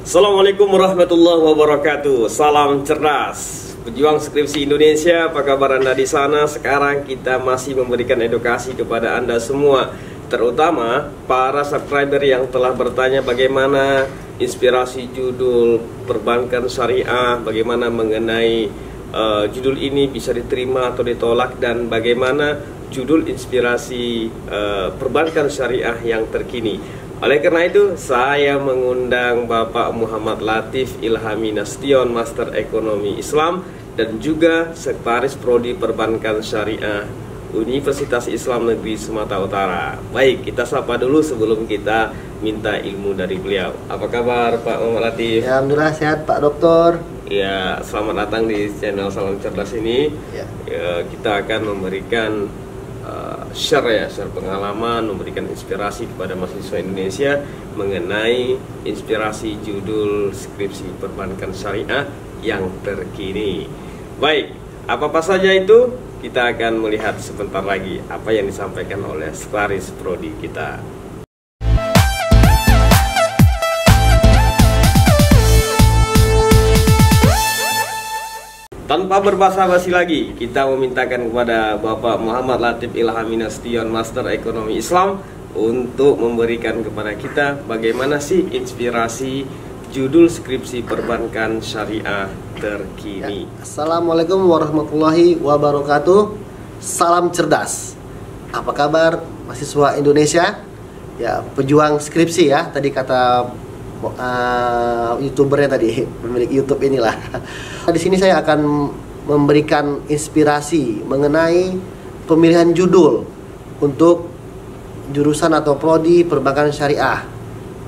Assalamualaikum warahmatullahi wabarakatuh. Salam cerdas, pejuang skripsi Indonesia. Apa kabar Anda di sana? Sekarang kita masih memberikan edukasi kepada Anda semua, terutama para subscriber yang telah bertanya bagaimana inspirasi judul perbankan syariah, bagaimana mengenai judul ini bisa diterima atau ditolak, dan bagaimana judul inspirasi perbankan syariah yang terkini. Oleh karena itu, saya mengundang Bapak Muhammad Latif Ilhami Nasution, Master Ekonomi Islam, dan juga Sekretaris Prodi Perbankan Syariah Universitas Islam Negeri Sumatera Utara. Baik, kita sapa dulu sebelum kita minta ilmu dari beliau. Apa kabar Pak Muhammad Latif? Ya, alhamdulillah sehat Pak Dokter. Ya, selamat datang di channel Salam Cerdas ini. Ya, kita akan memberikan share pengalaman, memberikan inspirasi kepada mahasiswa Indonesia mengenai inspirasi judul skripsi perbankan syariah yang terkini. Baik, apa saja itu kita akan melihat sebentar lagi apa yang disampaikan oleh sekretaris prodi kita. Tanpa berbasa-basi lagi, kita memintakan kepada Bapak Muhammad Latif Ilhami Nasution, Master Ekonomi Islam, untuk memberikan kepada kita bagaimana sih inspirasi judul skripsi perbankan syariah terkini. Ya. Assalamualaikum warahmatullahi wabarakatuh. Salam cerdas. Apa kabar mahasiswa Indonesia? Ya, pejuang skripsi ya. Tadi kata youtubernya tadi, pemilik YouTube inilah. Di sini saya akan memberikan inspirasi mengenai pemilihan judul untuk jurusan atau prodi perbankan syariah.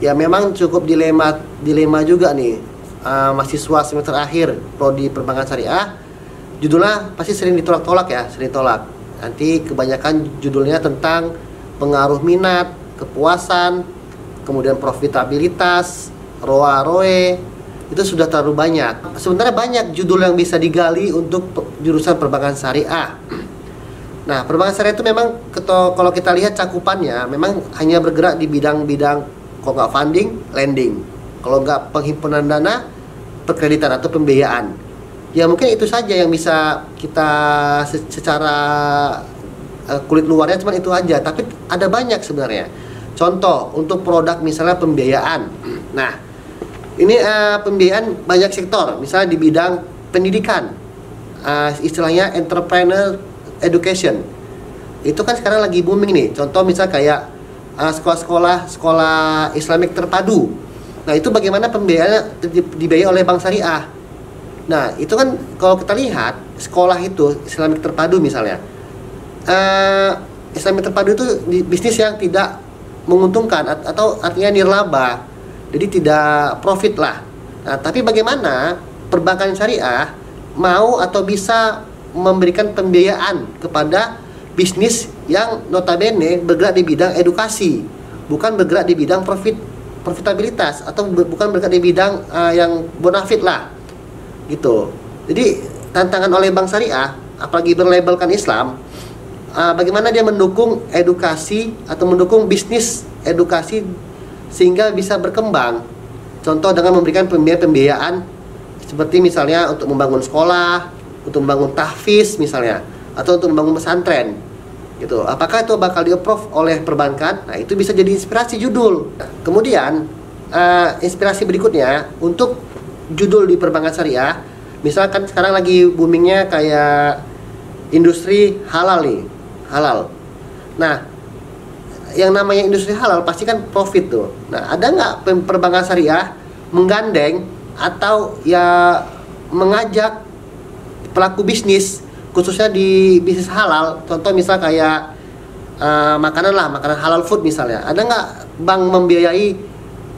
Ya, memang cukup dilema juga nih, mahasiswa semester akhir prodi perbankan syariah. Judulnya pasti sering ditolak-tolak ya, sering tolak. Nanti kebanyakan judulnya tentang pengaruh minat, kepuasan, kemudian profitabilitas, ROA, itu sudah terlalu banyak. Sebenarnya banyak judul yang bisa digali untuk jurusan perbankan syariah. Nah, perbankan syariah itu memang kalau kita lihat cakupannya memang hanya bergerak di bidang-bidang, kalau nggak funding, lending, kalau nggak penghimpunan dana, perkreditan atau pembiayaan. Ya mungkin itu saja yang bisa kita secara kulit luarnya cuma itu aja, tapi ada banyak sebenarnya. Contoh untuk produk misalnya pembiayaan. Nah, ini pembiayaan banyak sektor, misalnya di bidang pendidikan, istilahnya entrepreneur education. Itu kan sekarang lagi booming nih. Contoh misalnya kayak sekolah Islamic terpadu. Nah, itu bagaimana pembiayaannya dibiayai oleh Bank Syariah. Nah, itu kan kalau kita lihat sekolah itu Islamic terpadu misalnya, Islamic terpadu itu bisnis yang tidak menguntungkan atau artinya nirlaba, jadi tidak profit lah. Nah, tapi bagaimana perbankan syariah mau atau bisa memberikan pembiayaan kepada bisnis yang notabene bergerak di bidang edukasi, bukan bergerak di bidang profitabilitas, atau bukan bergerak di bidang yang bonafit lah, gitu. Jadi tantangan oleh Bank Syariah, apalagi berlabelkan Islam, bagaimana dia mendukung edukasi atau mendukung bisnis edukasi sehingga bisa berkembang. Contoh dengan memberikan pembiayaan seperti misalnya untuk membangun sekolah, untuk membangun tahfiz misalnya, atau untuk membangun pesantren gitu. Apakah itu bakal di-approve oleh perbankan? Nah, itu bisa jadi inspirasi judul. Kemudian inspirasi berikutnya untuk judul di perbankan syariah, misalkan sekarang lagi boomingnya kayak industri halal nih, halal. Nah, yang namanya industri halal pasti kan profit tuh. Nah, ada nggak perbankan syariah menggandeng atau ya mengajak pelaku bisnis khususnya di bisnis halal? Contoh misal kayak makanan halal food misalnya. Ada nggak bank membiayai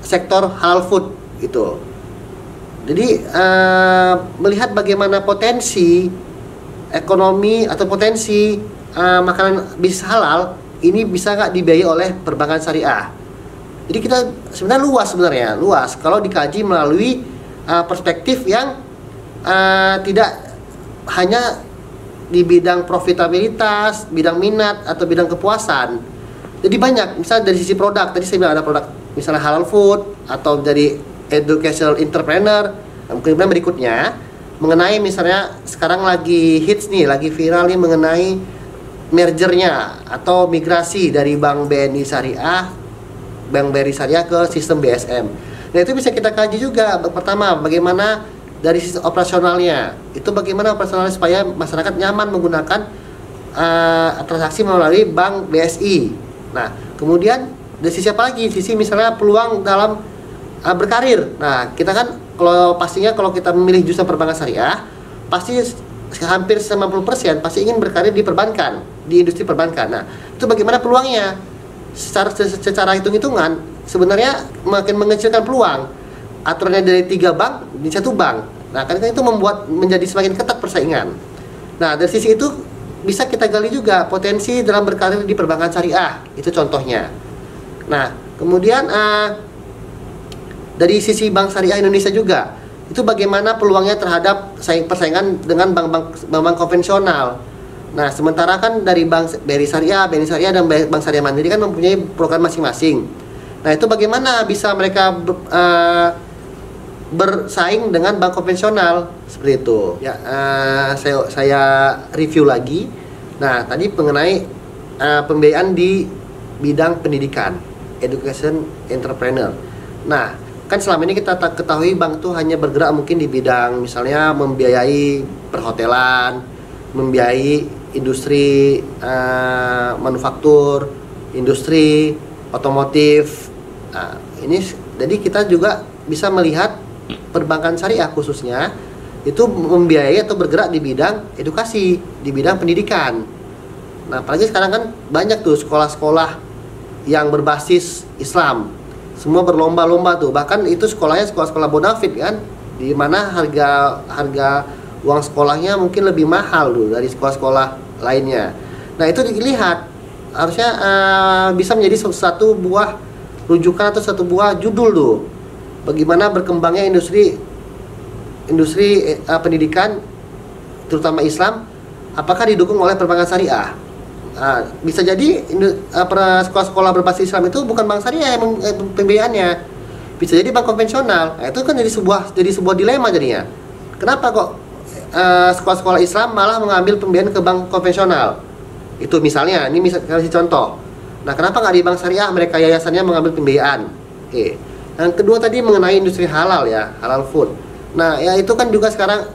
sektor halal food gitu? Jadi melihat bagaimana potensi ekonomi atau potensi makanan bisnis halal ini bisa nggak dibiayai oleh perbankan syariah. Jadi kita sebenarnya luas kalau dikaji melalui perspektif yang tidak hanya di bidang profitabilitas, bidang minat atau bidang kepuasan. Jadi banyak, misalnya dari sisi produk, tadi saya bilang ada produk misalnya halal food, atau dari educational entrepreneur. Kemudian berikutnya mengenai misalnya sekarang lagi hits nih, lagi viral nih mengenai mergernya atau migrasi dari Bank BNI Syariah, Bank BRI Syariah ke sistem BSM. Nah itu bisa kita kaji juga. Pertama, bagaimana dari sisi operasionalnya, itu bagaimana operasionalnya supaya masyarakat nyaman menggunakan transaksi melalui Bank BSI. Nah kemudian dari sisi apa lagi? Sisi misalnya peluang dalam berkarir. Nah kita kan kalau kita memilih jurusan perbankan syariah, pasti hampir 90% pasti ingin berkarir di perbankan, di industri perbankan. Nah itu bagaimana peluangnya? Secara hitung-hitungan sebenarnya makin mengecilkan peluang. Aturannya dari 3 bank di 1 bank. Nah kan itu membuat menjadi semakin ketat persaingan. Nah dari sisi itu bisa kita gali juga potensi dalam berkarir di perbankan syariah, itu contohnya. Nah kemudian dari sisi Bank Syariah Indonesia juga, itu bagaimana peluangnya terhadap persaingan dengan bank-bank konvensional. Nah sementara kan dari Bank BRI Syariah, BNI Syariah dan Bank Syariah Mandiri kan mempunyai program masing-masing. Nah itu bagaimana bisa mereka bersaing dengan bank konvensional seperti itu ya. Saya review lagi. Nah tadi mengenai pembiayaan di bidang pendidikan, education entrepreneur. Nah kan selama ini kita ketahui bank itu hanya bergerak mungkin di bidang misalnya membiayai perhotelan, membiayai industri manufaktur, industri otomotif. Nah, ini jadi kita juga bisa melihat perbankan syariah khususnya itu membiayai atau bergerak di bidang edukasi, di bidang pendidikan. Nah, apalagi sekarang kan banyak tuh sekolah-sekolah yang berbasis Islam. Semua berlomba-lomba tuh. Bahkan itu sekolahnya sekolah-sekolah bonafit kan, di mana harga uang sekolahnya mungkin lebih mahal tuh dari sekolah-sekolah lainnya. Nah, itu dilihat harusnya bisa menjadi satu buah rujukan atau satu buah judul tuh. Bagaimana berkembangnya industri pendidikan terutama Islam, apakah didukung oleh perbankan syariah? Bisa jadi sekolah-sekolah berbasis Islam itu bukan bank syariah yang pembiayaannya, bisa jadi bank konvensional. Nah, itu kan jadi sebuah dilema jadinya. Kenapa kok sekolah-sekolah Islam malah mengambil pembiayaan ke bank konvensional? Itu misalnya, ini kasih contoh. Nah, kenapa nggak di bank syariah mereka yayasannya mengambil pembiayaan? Oke. Yang kedua tadi mengenai industri halal ya, halal food. Nah, ya itu kan juga sekarang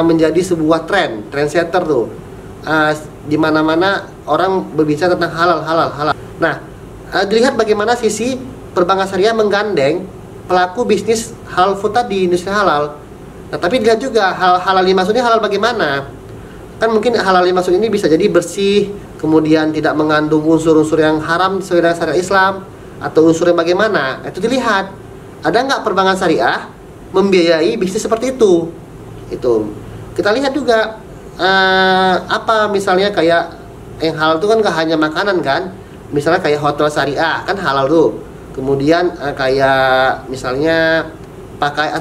menjadi sebuah trendsetter tuh. Di mana-mana orang berbicara tentang halal. Nah, dilihat bagaimana sisi perbankan syariah menggandeng pelaku bisnis halal food tadi, industri halal. Nah, tapi dilihat juga halal dimaksudnya halal bagaimana? Kan mungkin halal dimaksud ini bisa jadi bersih, kemudian tidak mengandung unsur-unsur yang haram sesuai dengan syariat Islam, atau unsur yang bagaimana. Itu dilihat, ada nggak perbankan syariah membiayai bisnis seperti itu. Itu kita lihat juga apa misalnya kayak yang halal itu kan nggak hanya makanan kan, misalnya kayak hotel syariah kan halal tuh. Kemudian kayak misalnya pakai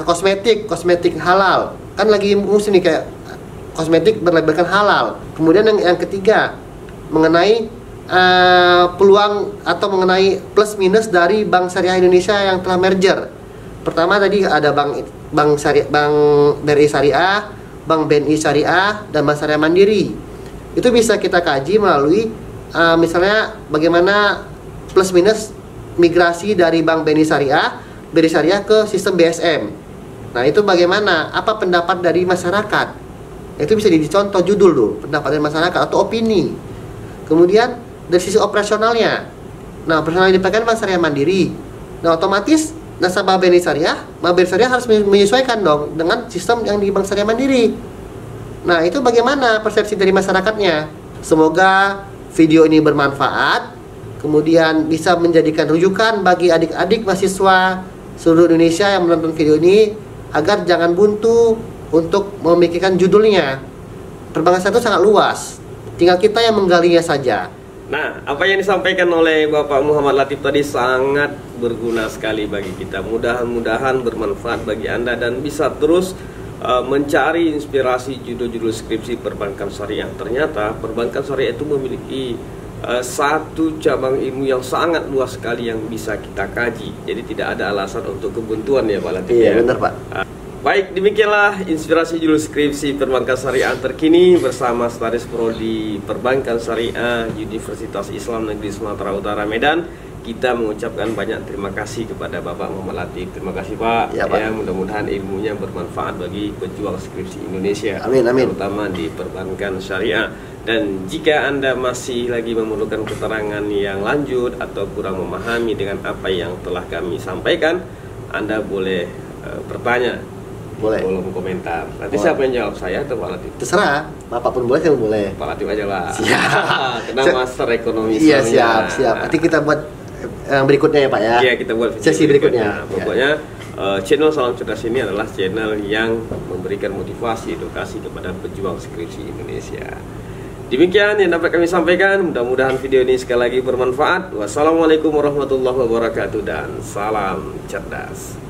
kosmetik halal kan lagi musim nih, kayak kosmetik berlabelkan halal. Kemudian yang ketiga mengenai peluang atau mengenai plus minus dari Bank Syariah Indonesia yang telah merger. Pertama tadi ada Bank BRI Syariah, Bank BNI Syariah, dan Bank Syariah Mandiri. Itu bisa kita kaji melalui misalnya bagaimana plus minus migrasi dari Bank BNI Syariah ke sistem BSM. Nah itu bagaimana? Apa pendapat dari masyarakat? Itu bisa dicontoh judul tuh, pendapat dari masyarakat atau opini. Kemudian dari sisi operasionalnya, nah operasional yang dipakai Bank Syariah Mandiri. Nah otomatis nasabah BNI Syariah, Bank BRI Syariah harus menyesuaikan dong dengan sistem yang di Bank Syariah Mandiri. Nah itu bagaimana persepsi dari masyarakatnya. Semoga video ini bermanfaat, kemudian bisa menjadikan rujukan bagi adik-adik mahasiswa seluruh Indonesia yang menonton video ini, agar jangan buntu untuk memikirkan judulnya. Perbankan syariah itu sangat luas, tinggal kita yang menggalinya saja. Nah, apa yang disampaikan oleh Bapak Muhammad Latif tadi sangat berguna sekali bagi kita. Mudah-mudahan bermanfaat bagi Anda dan bisa terus mencari inspirasi judul-judul skripsi perbankan syariah. Ternyata perbankan syariah itu memiliki satu cabang ilmu yang sangat luas sekali yang bisa kita kaji. Jadi tidak ada alasan untuk kebuntuan ya Pak Latif. Iya, ya. benar Pak. Baik, demikianlah inspirasi judul skripsi perbankan syariah terkini bersama Staris Prodi Perbankan Syariah Universitas Islam Negeri Sumatera Utara Medan. Kita mengucapkan banyak terima kasih kepada Bapak Muhammad Latif. Terima kasih Pak. Ya, Pak. Ya, mudah-mudahan ilmunya bermanfaat bagi pejuang skripsi Indonesia. Amin, amin. Terutama di perbankan syariah. Dan jika Anda masih lagi memerlukan keterangan yang lanjut atau kurang memahami dengan apa yang telah kami sampaikan, Anda boleh bertanya Boleh. di kolom komentar. Nanti Boleh. siapa yang jawab, saya atau Pak Latif? Terserah, Bapak pun boleh, saya pun boleh. Pak Latif aja lah. Siap. Kena master ekonomi. Iya, Islamnya. siap. Nanti kita buat yang berikutnya ya Pak ya. Iya, kita buat sesi berikutnya. Pokoknya channel Salam Cerdas ini adalah channel yang memberikan motivasi edukasi kepada pejuang skripsi Indonesia. Demikian yang dapat kami sampaikan. Mudah-mudahan video ini sekali lagi bermanfaat. Wassalamualaikum warahmatullahi wabarakatuh dan salam cerdas.